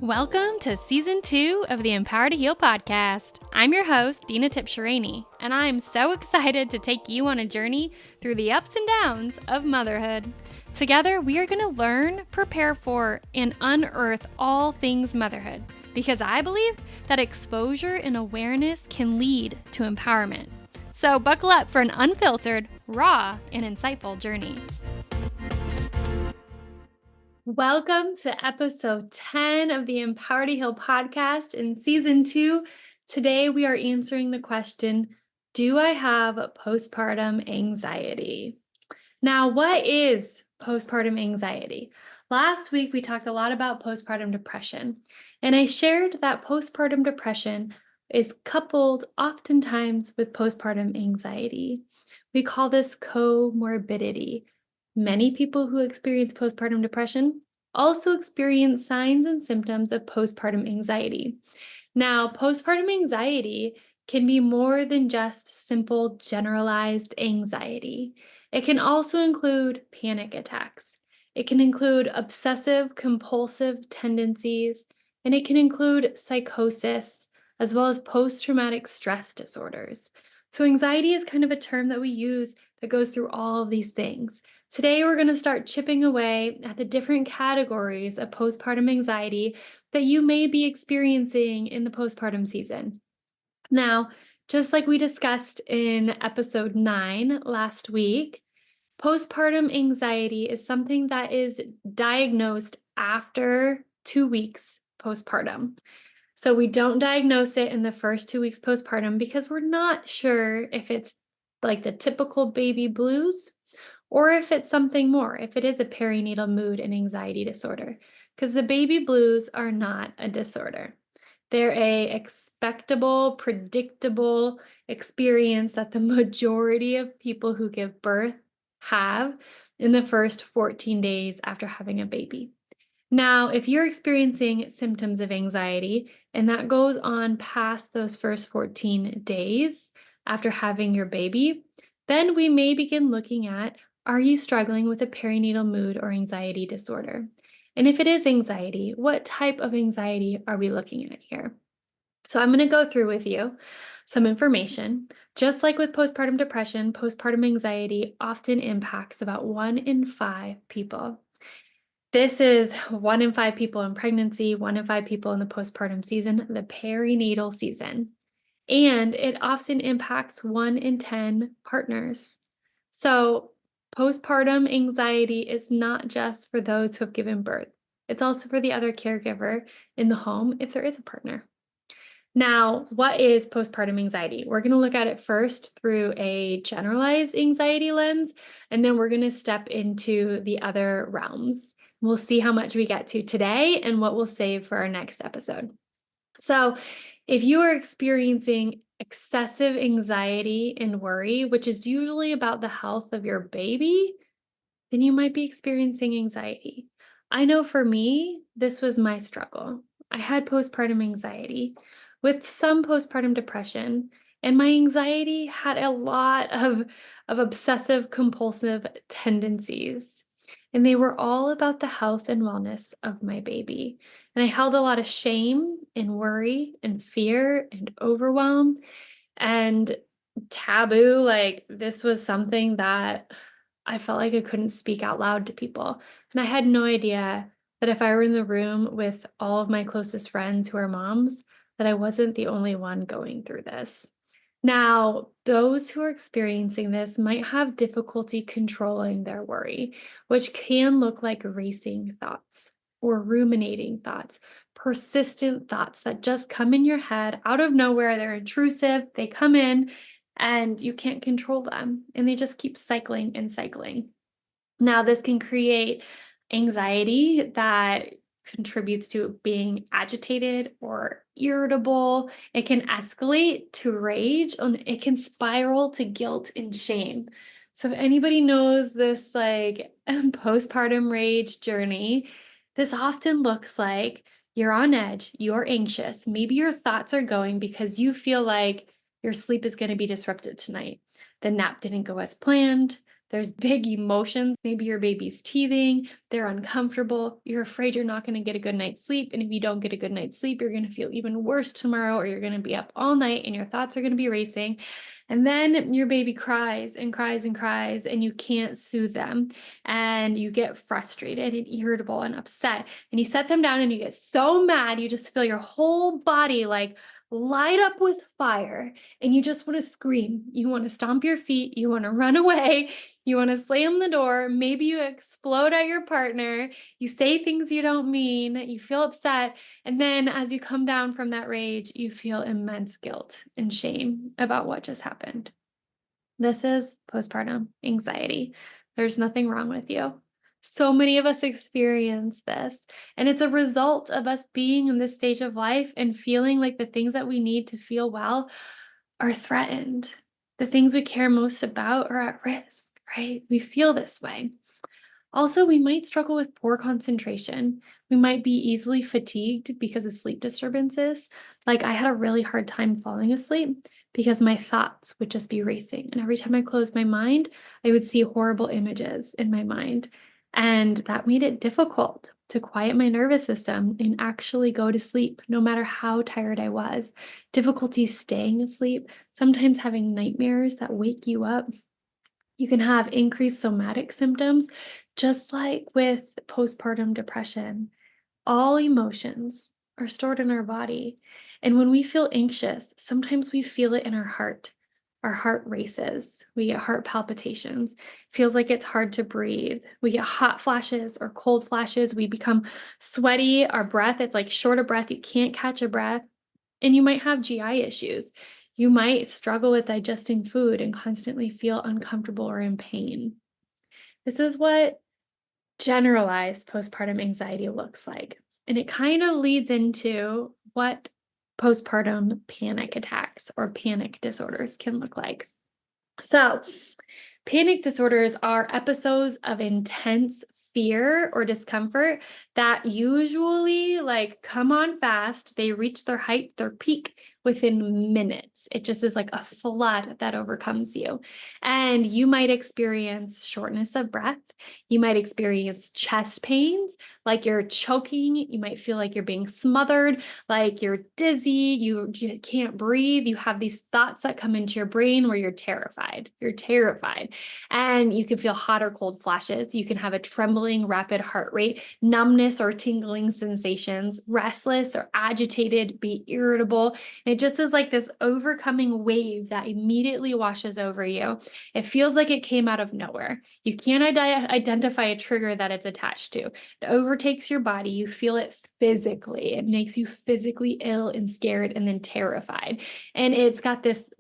Welcome to Season 2 of the Empower to Heal podcast. I'm your host, Dina Tipsherini, and I'm so excited to take you on a journey through the ups and downs of motherhood. Together, we are going to learn, prepare for, and unearth all things motherhood, because I believe that exposure and awareness can lead to empowerment. So buckle up for an unfiltered, raw, and insightful journey. Welcome to episode 10 of the Empower to Heal podcast in season 2. Today we are answering the question, do I have postpartum anxiety? Now, what is postpartum anxiety? Last week we talked a lot about postpartum depression, and I shared that postpartum depression is coupled oftentimes with postpartum anxiety. We call this comorbidity. Many people who experience postpartum depression also experience signs and symptoms of postpartum anxiety. Now, postpartum anxiety can be more than just simple generalized anxiety. It can also include panic attacks. It can include obsessive-compulsive tendencies, and it can include psychosis, as well as post-traumatic stress disorders. So anxiety is kind of a term that we use that goes through all of these things. Today, we're going to start chipping away at the different categories of postpartum anxiety that you may be experiencing in the postpartum season. Now, just like we discussed in episode 9 last week, postpartum anxiety is something that is diagnosed after 2 weeks postpartum. So we don't diagnose it in the first 2 weeks postpartum because we're not sure if it's like the typical baby blues or if it's something more, if it is a perinatal mood and anxiety disorder, because the baby blues are not a disorder. They're a expectable, predictable experience that the majority of people who give birth have in the first 14 days after having a baby. Now, if you're experiencing symptoms of anxiety and that goes on past those first 14 days after having your baby, then we may begin looking at, are you struggling with a perinatal mood or anxiety disorder? And if it is anxiety, what type of anxiety are we looking at here? So I'm going to go through with you some information. Just like with postpartum depression, postpartum anxiety often impacts about 1 in 5 people. This is 1 in 5 people in pregnancy, 1 in 5 people in the postpartum season, the perinatal season. And it often impacts 1 in 10 partners. So postpartum anxiety is not just for those who have given birth. It's also for the other caregiver in the home if there is a partner. Now, what is postpartum anxiety? We're going to look at it first through a generalized anxiety lens, and then we're going to step into the other realms. We'll see how much we get to today and what we'll save for our next episode. So, if you are experiencing excessive anxiety and worry, which is usually about the health of your baby, then you might be experiencing anxiety. I know for me, this was my struggle. I had postpartum anxiety with some postpartum depression, and my anxiety had a lot of obsessive compulsive tendencies. And they were all about the health and wellness of my baby. And I held a lot of shame and worry and fear and overwhelm and taboo. Like this was something that I felt like I couldn't speak out loud to people. And I had no idea that if I were in the room with all of my closest friends who are moms, that I wasn't the only one going through this. Now, those who are experiencing this might have difficulty controlling their worry, which can look like racing thoughts or ruminating thoughts, persistent thoughts that just come in your head out of nowhere. They're intrusive, they come in and you can't control them, and they just keep cycling and cycling. Now, this can create anxiety that contributes to being agitated or irritable. It can escalate to rage, and it can spiral to guilt and shame. So if anybody knows this like postpartum rage journey, this often looks like you're on edge, you're anxious. Maybe your thoughts are going because you feel like your sleep is going to be disrupted tonight. The nap didn't go as planned. There's big emotions. Maybe your baby's teething, they're uncomfortable, you're afraid you're not going to get a good night's sleep. And if you don't get a good night's sleep, you're going to feel even worse tomorrow, or you're going to be up all night and your thoughts are going to be racing. And then your baby cries and cries and cries, and you can't soothe them. And you get frustrated and irritable and upset. And you set them down and you get so mad, you just feel your whole body like light up with fire. And you just want to scream. You want to stomp your feet. You want to run away. You want to slam the door. Maybe you explode at your partner. You say things you don't mean. You feel upset. And then as you come down from that rage, you feel immense guilt and shame about what just happened. This is postpartum anxiety. There's nothing wrong with you. So many of us experience this, and it's a result of us being in this stage of life and feeling like the things that we need to feel well are threatened. The things we care most about are at risk, right? We feel this way. Also, we might struggle with poor concentration. We might be easily fatigued because of sleep disturbances. Like I had a really hard time falling asleep because my thoughts would just be racing. And every time I closed my mind, I would see horrible images in my mind. And that made it difficult to quiet my nervous system and actually go to sleep, no matter how tired I was. Difficulty staying asleep, sometimes having nightmares that wake you up. You can have increased somatic symptoms, just like with postpartum depression. All emotions are stored in our body. And when we feel anxious, sometimes we feel it in our heart. Our heart races. We get heart palpitations. Feels like it's hard to breathe. We get hot flashes or cold flashes. We become sweaty. Our breath, it's like short of breath. You can't catch a breath. And you might have GI issues. You might struggle with digesting food and constantly feel uncomfortable or in pain. This is what generalized postpartum anxiety looks like. And it kind of leads into what postpartum panic attacks or panic disorders can look like. So, panic disorders are episodes of intense fear or discomfort that usually come on fast. They reach their height, their peak within minutes. It just is like a flood that overcomes you. And you might experience shortness of breath. You might experience chest pains, like you're choking. You might feel like you're being smothered, like you're dizzy. You can't breathe. You have these thoughts that come into your brain where you're terrified. You're terrified. And you can feel hot or cold flashes. You can have a trembling, rapid heart rate, numbness or tingling sensations, restless or agitated, be irritable. And it just is like this overcoming wave that immediately washes over you. It feels like it came out of nowhere. You can't identify a trigger that it's attached to. It overtakes your body. You feel it physically. It makes you physically ill and scared and then terrified. And it's got this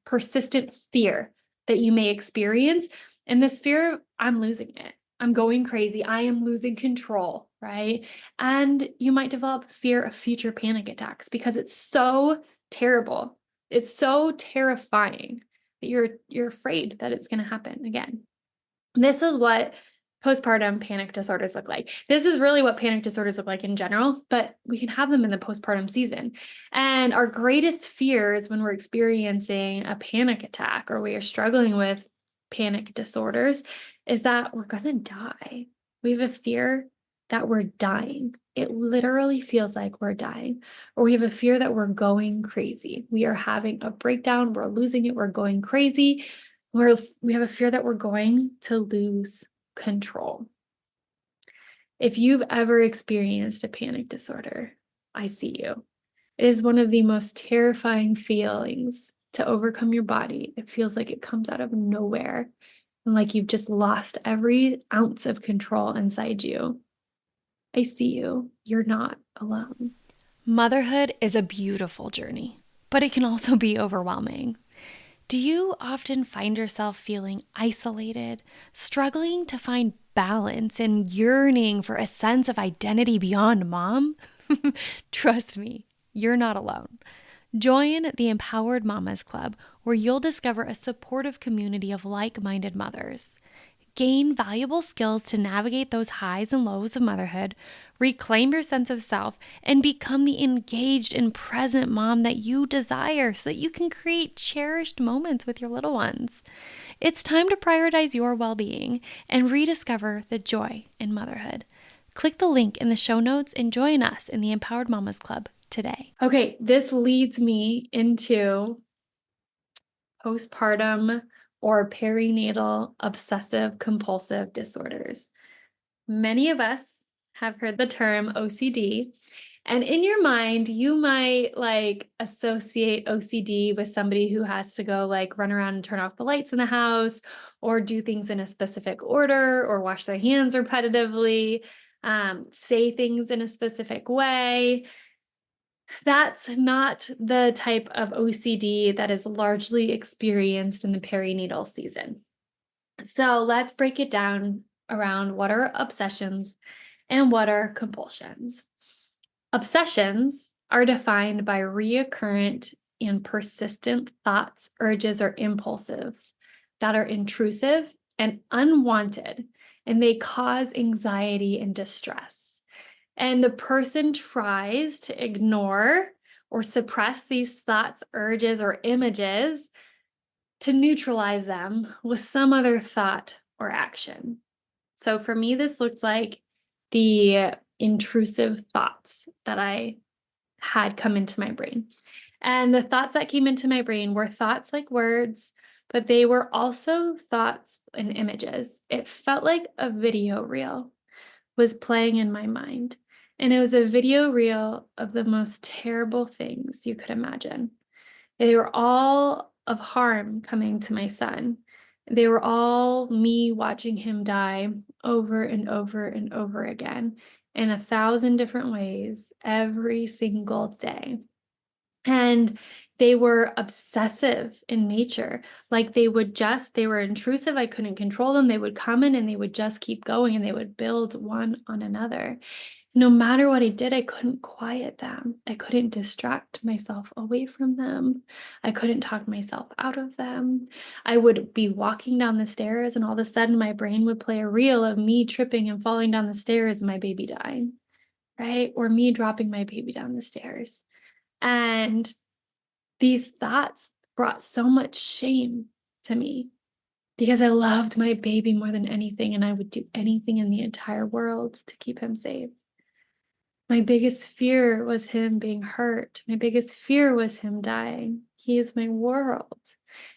persistent fear that you may experience. And this fear of, I'm losing it. I'm going crazy. I am losing control, right? And you might develop fear of future panic attacks because it's so terrible. It's so terrifying that you're afraid that it's going to happen again. This is what postpartum panic disorders look like. This is really what panic disorders look like in general, but we can have them in the postpartum season. And our greatest fears when we're experiencing a panic attack or we are struggling with panic disorders is that we're going to die. We have a fear that we're dying. It literally feels like we're dying. Or we have a fear that we're going crazy. We are having a breakdown. We're losing it. We're going crazy. We have a fear that we're going to lose control. If you've ever experienced a panic disorder, I see you. It is one of the most terrifying feelings to overcome your body. It feels like it comes out of nowhere and like you've just lost every ounce of control inside you. I see you. You're not alone. Motherhood is a beautiful journey, but it can also be overwhelming. Do you often find yourself feeling isolated, struggling to find balance, and yearning for a sense of identity beyond mom? Trust me, you're not alone. Join the Empowered Mamas Club, where you'll discover a supportive community of like-minded mothers. Gain valuable skills to navigate those highs and lows of motherhood, reclaim your sense of self, and become the engaged and present mom that you desire so that you can create cherished moments with your little ones. It's time to prioritize your well-being and rediscover the joy in motherhood. Click the link in the show notes and join us in the Empowered Mamas Club today. Okay, this leads me into postpartum or perinatal obsessive compulsive disorders. Many of us have heard the term OCD, and in your mind, you might associate OCD with somebody who has to go run around and turn off the lights in the house or do things in a specific order or wash their hands repetitively, say things in a specific way. That's not the type of OCD that is largely experienced in the perinatal season. So let's break it down around what are obsessions and what are compulsions. Obsessions are defined by recurrent and persistent thoughts, urges, or impulses that are intrusive and unwanted, and they cause anxiety and distress. And the person tries to ignore or suppress these thoughts, urges, or images to neutralize them with some other thought or action. So for me, this looked like the intrusive thoughts that I had come into my brain. And the thoughts that came into my brain were thoughts like words, but they were also thoughts and images. It felt like a video reel was playing in my mind. And it was a video reel of the most terrible things you could imagine. They were all of harm coming to my son. They were all me watching him die over and over and over again in 1,000 different ways every single day. And they were obsessive in nature. They were intrusive. I couldn't control them. They would come in and they would just keep going and they would build one on another. No matter what I did, I couldn't quiet them. I couldn't distract myself away from them. I couldn't talk myself out of them. I would be walking down the stairs and all of a sudden my brain would play a reel of me tripping and falling down the stairs and my baby dying, right? Or me dropping my baby down the stairs. And these thoughts brought so much shame to me because I loved my baby more than anything and I would do anything in the entire world to keep him safe. My biggest fear was him being hurt. My biggest fear was him dying. He is my world.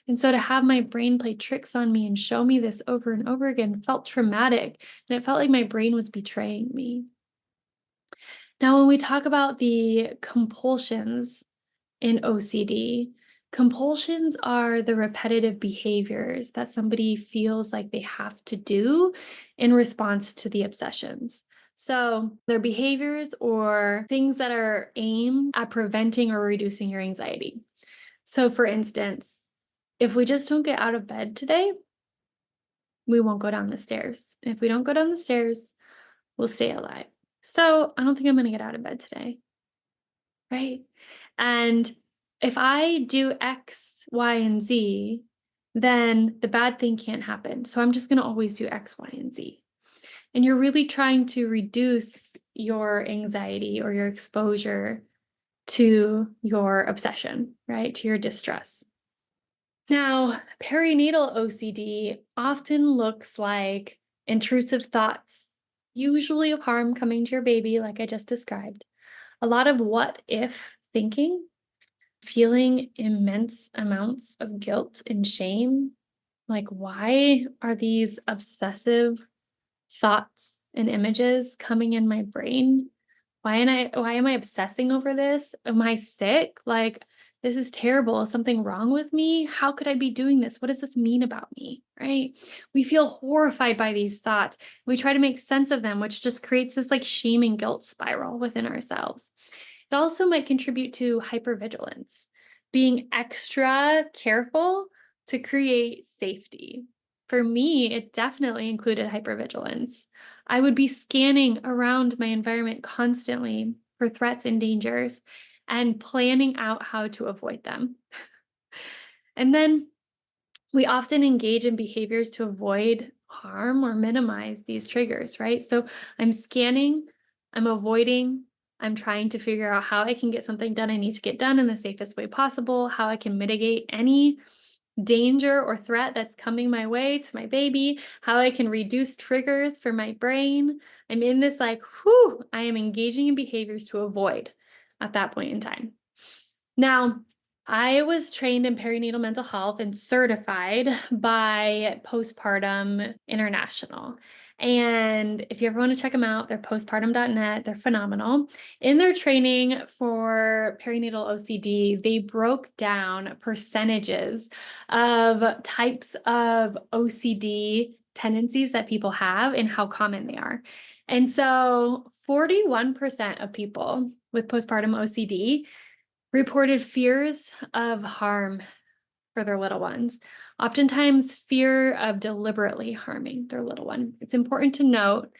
And so to have my brain play tricks on me and show me this over and over again felt traumatic. And it felt like my brain was betraying me. Now, when we talk about the compulsions in OCD, compulsions are the repetitive behaviors that somebody feels like they have to do in response to the obsessions. So they're behaviors or things that are aimed at preventing or reducing your anxiety. So for instance, if we just don't get out of bed today, we won't go down the stairs. If we don't go down the stairs, we'll stay alive. So I don't think I'm going to get out of bed today. Right? And if I do X, Y, and Z, then the bad thing can't happen. So I'm just going to always do X, Y, and Z. And you're really trying to reduce your anxiety or your exposure to your obsession, right? To your distress. Now, perinatal OCD often looks like intrusive thoughts, usually of harm coming to your baby, like I just described. A lot of what if thinking, feeling immense amounts of guilt and shame. Why are these obsessive thoughts and images coming in my brain? Why am I obsessing over this? Am I sick? This is terrible. Is something wrong with me? How could I be doing this? What does this mean about me? Right? We feel horrified by these thoughts. We try to make sense of them, which just creates this shame and guilt spiral within ourselves. It also might contribute to hypervigilance, being extra careful to create safety. For me, it definitely included hypervigilance. I would be scanning around my environment constantly for threats and dangers and planning out how to avoid them. And then we often engage in behaviors to avoid harm or minimize these triggers, right? So I'm scanning, I'm avoiding, I'm trying to figure out how I can get something done I need to get done in the safest way possible, how I can mitigate any danger or threat that's coming my way to my baby, how I can reduce triggers for my brain. I'm in this like, whew, I am engaging in behaviors to avoid at that point in time. Now, I was trained in perinatal mental health and certified by Postpartum International. And if you ever want to check them out, they're postpartum.net. They're phenomenal. In their training for perinatal OCD, they broke down percentages of types of OCD tendencies that people have and how common they are. And so 41% of people with postpartum OCD reported fears of harm for their little ones, oftentimes fear of deliberately harming their little one. It's important to note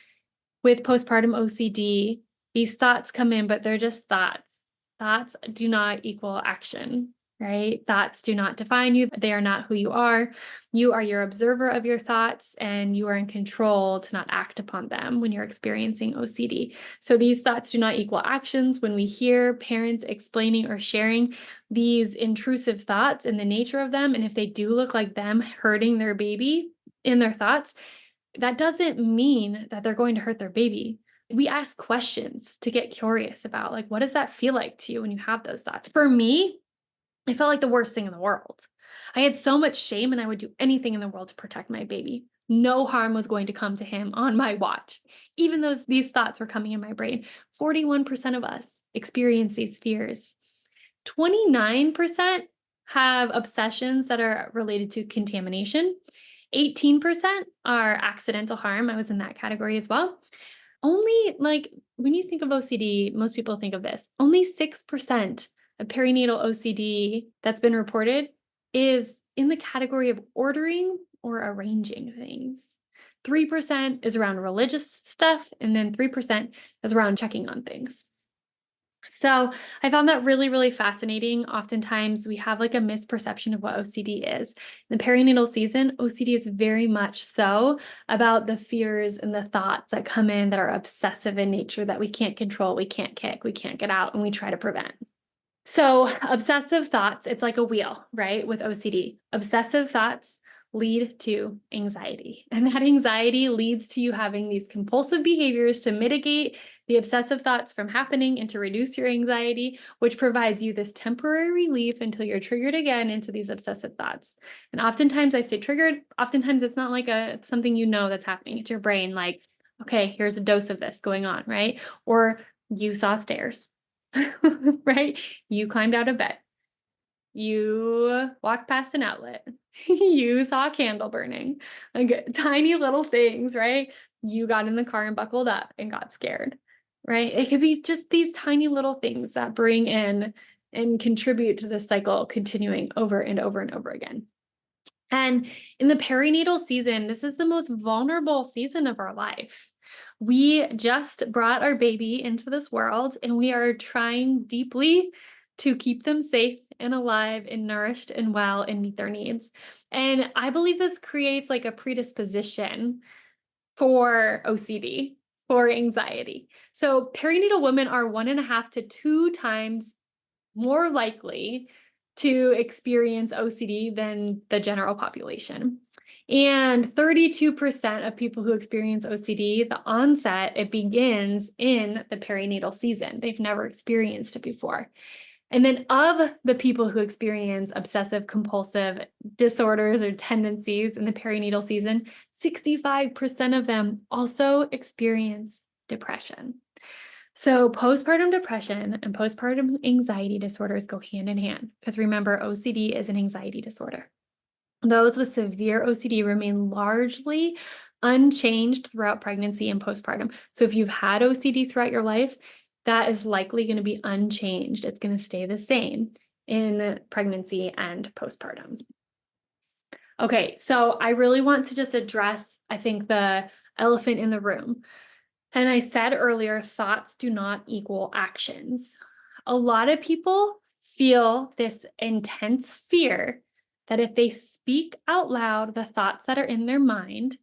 with postpartum OCD, these thoughts come in, but they're just thoughts. Thoughts do not equal action, right? Thoughts do not define you. They are not who you are. You are your observer of your thoughts, and you are in control to not act upon them when you're experiencing OCD. So these thoughts do not equal actions. When we hear parents explaining or sharing these intrusive thoughts and the nature of them, and if they do look like them hurting their baby in their thoughts, that doesn't mean that they're going to hurt their baby. We ask questions to get curious about, like, what does that feel like to you when you have those thoughts? For me, it felt like the worst thing in the world. I had so much shame and I would do anything in the world to protect my baby. No harm was going to come to him on my watch. Even though these thoughts were coming in my brain, 41% of us experience these fears. 29% have obsessions that are related to contamination. 18% are accidental harm. I was in that category as well. Only like when you think of OCD, most people think of this. Only 6% of perinatal OCD that's been reported is in the category of ordering or arranging things. 3% is around religious stuff, and then 3% is around checking on things. So I found that really, really fascinating. Oftentimes we have like a misperception of what OCD is. In the perinatal season, OCD is very much so about the fears and the thoughts that come in that are obsessive in nature that we can't control, we can't kick, we can't get out, and we try to prevent. So, obsessive thoughts, it's like a wheel, right? With OCD. Obsessive thoughts lead to anxiety. And that anxiety leads to you having these compulsive behaviors to mitigate the obsessive thoughts from happening and to reduce your anxiety, which provides you this temporary relief until you're triggered again into these obsessive thoughts. And oftentimes I say triggered, oftentimes it's not like it's something you know that's happening. It's your brain like, okay, here's a dose of this going on, right? Or you saw stairs. Right? You climbed out of bed. You walked past an outlet. You saw a candle burning. Like tiny little things, right? You got in the car and buckled up and got scared, right? It could be just these tiny little things that bring in and contribute to the cycle continuing over and over and over again. And in the perinatal season, this is the most vulnerable season of our life. We just brought our baby into this world and we are trying deeply to keep them safe and alive and nourished and well and meet their needs. And I believe this creates like a predisposition for OCD, for anxiety. So perinatal women are 1.5 to 2 times more likely to experience OCD than the general population. And 32% of people who experience OCD, the onset, it begins in the perinatal season. They've never experienced it before. And then of the people who experience obsessive compulsive disorders or tendencies in the perinatal season, 65% of them also experience depression. So, postpartum depression and postpartum anxiety disorders go hand in hand because remember, OCD is an anxiety disorder. Those with severe OCD remain largely unchanged throughout pregnancy and postpartum. So, if you've had OCD throughout your life, that is likely going to be unchanged. It's going to stay the same in pregnancy and postpartum. Okay, so I really want to just address, I think, the elephant in the room. And I said earlier, thoughts do not equal actions. A lot of people feel this intense fear that if they speak out loud the thoughts that are in their mind,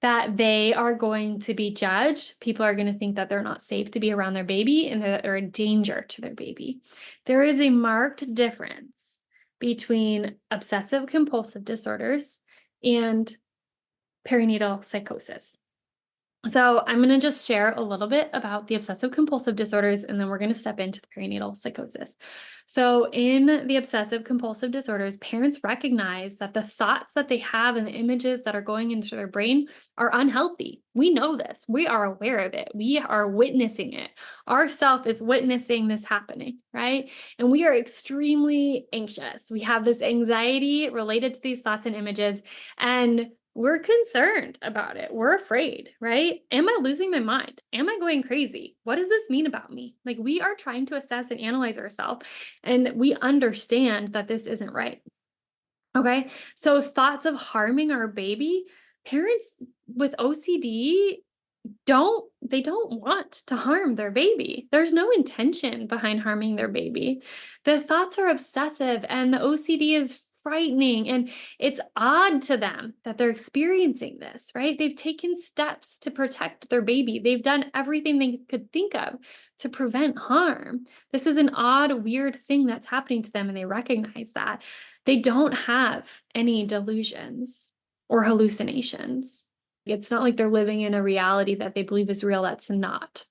that they are going to be judged. People are going to think that they're not safe to be around their baby and that they're a danger to their baby. There is a marked difference between obsessive compulsive disorders and perinatal psychosis. So I'm going to just share a little bit about the obsessive compulsive disorders, and then we're going to step into the perinatal psychosis. So in the obsessive compulsive disorders, parents recognize that the thoughts that they have and the images that are going into their brain are unhealthy. We know this. We are aware of it. We are witnessing it. Our self is witnessing this happening, right? And we are extremely anxious. We have this anxiety related to these thoughts and images, and we're concerned about it. We're afraid, right? Am I losing my mind? Am I going crazy? What does this mean about me? Like, we are trying to assess and analyze ourselves, and we understand that this isn't right. Okay. So, thoughts of harming our baby, parents with OCD don't want to harm their baby. There's no intention behind harming their baby. The thoughts are obsessive and the OCD is frightening, and it's odd to them that they're experiencing this, right? They've taken steps to protect their baby. They've done everything they could think of to prevent harm. This is an odd, weird thing that's happening to them, and they recognize that. They don't have any delusions or hallucinations. It's not like they're living in a reality that they believe is real that's not.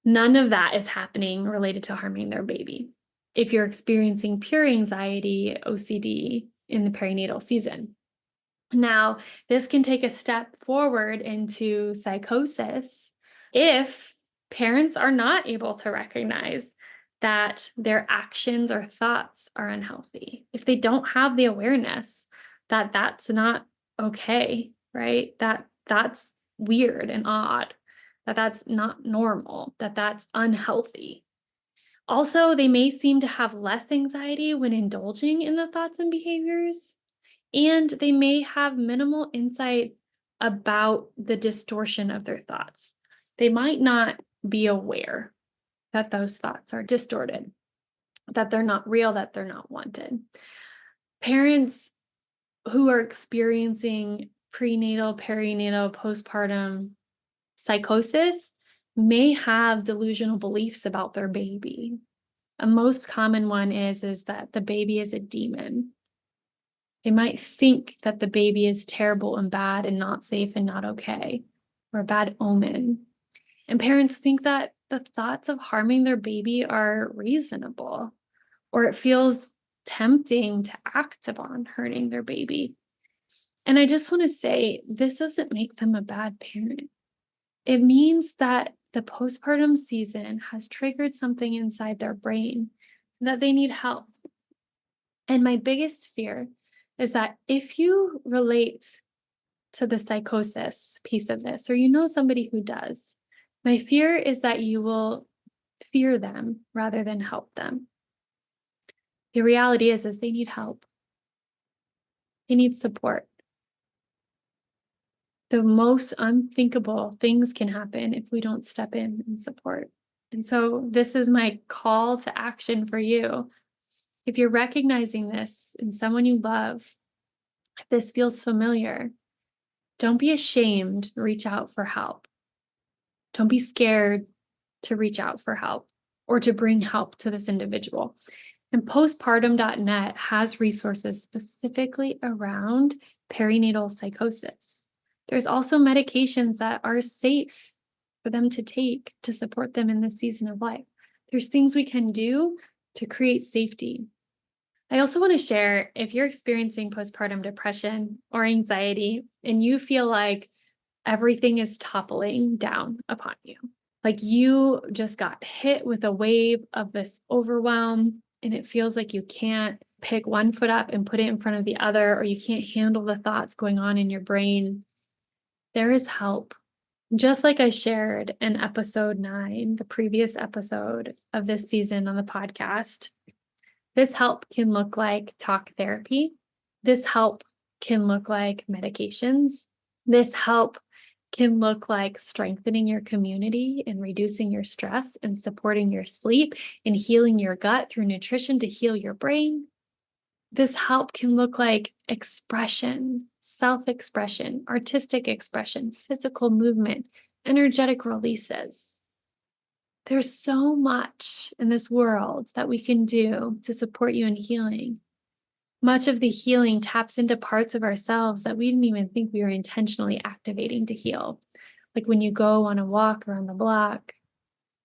None of that is happening related to harming their baby. If you're experiencing pure anxiety, OCD in the perinatal season. Now, this can take a step forward into psychosis if parents are not able to recognize that their actions or thoughts are unhealthy. If they don't have the awareness that that's not okay, right? That's weird and odd, that that's not normal, that that's unhealthy. Also, they may seem to have less anxiety when indulging in the thoughts and behaviors, and they may have minimal insight about the distortion of their thoughts. They might not be aware that those thoughts are distorted, that they're not real, that they're not wanted. Parents who are experiencing prenatal, perinatal, postpartum psychosis may have delusional beliefs about their baby. A most common one is that the baby is a demon. They might think that the baby is terrible and bad and not safe and not okay, or a bad omen. And parents think that the thoughts of harming their baby are reasonable, or it feels tempting to act upon hurting their baby. And I just want to say, this doesn't make them a bad parent. It means that the postpartum season has triggered something inside their brain that they need help. And my biggest fear is that if you relate to the psychosis piece of this, or you know somebody who does, my fear is that you will fear them rather than help them. The reality is they need help. They need support. The most unthinkable things can happen if we don't step in and support. And so this is my call to action for you. If you're recognizing this in someone you love, if this feels familiar, don't be ashamed, reach out for help. Don't be scared to reach out for help or to bring help to this individual. And postpartum.net has resources specifically around perinatal psychosis. There's also medications that are safe for them to take to support them in this season of life. There's things we can do to create safety. I also want to share, if you're experiencing postpartum depression or anxiety and you feel like everything is toppling down upon you, like you just got hit with a wave of this overwhelm and it feels like you can't pick one foot up and put it in front of the other, or you can't handle the thoughts going on in your brain, there is help. Just like I shared in episode 9, the previous episode of this season on the podcast, this help can look like talk therapy. This help can look like medications. This help can look like strengthening your community and reducing your stress and supporting your sleep and healing your gut through nutrition to heal your brain. This help can look like expression, self-expression, artistic expression, physical movement, energetic releases. There's so much in this world that we can do to support you in healing. Much of the healing taps into parts of ourselves that we didn't even think we were intentionally activating to heal. Like when you go on a walk around the block,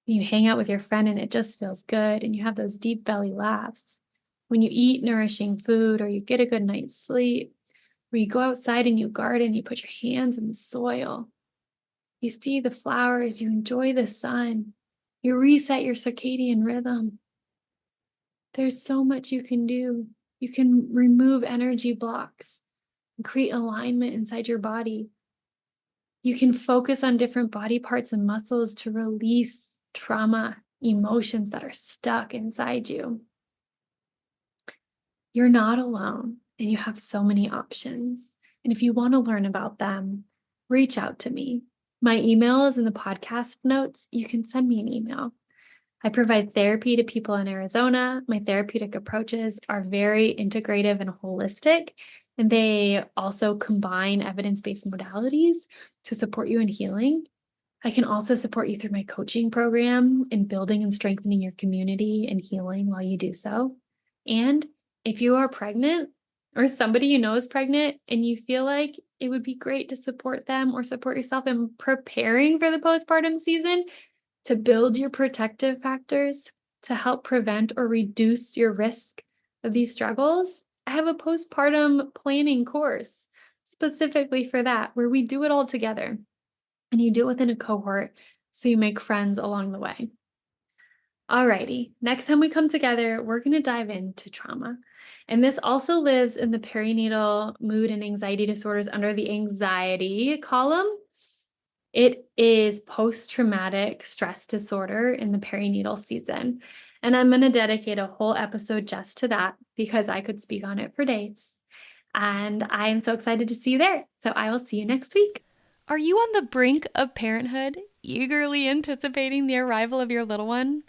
you hang out with your friend and it just feels good, and you have those deep belly laughs. When you eat nourishing food or you get a good night's sleep, or you go outside and you garden, you put your hands in the soil, you see the flowers, you enjoy the sun, you reset your circadian rhythm. There's so much you can do. You can remove energy blocks and create alignment inside your body. You can focus on different body parts and muscles to release trauma, emotions that are stuck inside you. You're not alone, and you have so many options. And if you want to learn about them, reach out to me. My email is in the podcast notes. You can send me an email. I provide therapy to people in Arizona. My therapeutic approaches are very integrative and holistic, and they also combine evidence-based modalities to support you in healing. I can also support you through my coaching program in building and strengthening your community and healing while you do so. And if you are pregnant or somebody you know is pregnant and you feel like it would be great to support them or support yourself in preparing for the postpartum season, to build your protective factors to help prevent or reduce your risk of these struggles, I have a postpartum planning course specifically for that, where we do it all together and you do it within a cohort so you make friends along the way. Alrighty, next time we come together, we're going to dive into trauma. And this also lives in the perinatal mood and anxiety disorders under the anxiety column. It is post-traumatic stress disorder in the perinatal season. And I'm going to dedicate a whole episode just to that because I could speak on it for days. And I am so excited to see you there. So I will see you next week. Are you on the brink of parenthood, eagerly anticipating the arrival of your little one?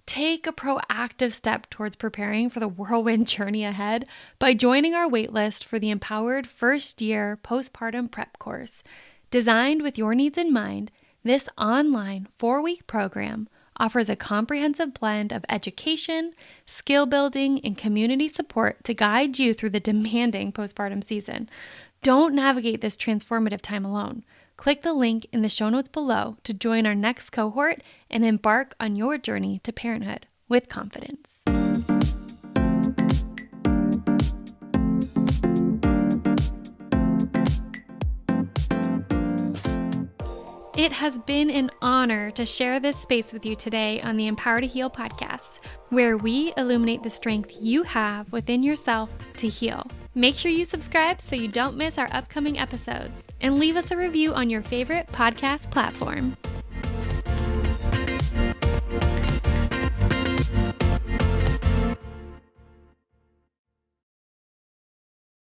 Take a proactive step towards preparing for the whirlwind journey ahead by joining our waitlist for the Empowered First Year Postpartum Prep course. Designed with your needs in mind, this online 4-week program offers a comprehensive blend of education, skill building, and community support to guide you through the demanding postpartum season. Don't navigate this transformative time alone. Click the link in the show notes below to join our next cohort and embark on your journey to parenthood with confidence. It has been an honor to share this space with you today on the Empower to Heal podcast, where we illuminate the strength you have within yourself to heal. Make sure you subscribe so you don't miss our upcoming episodes, and leave us a review on your favorite podcast platform.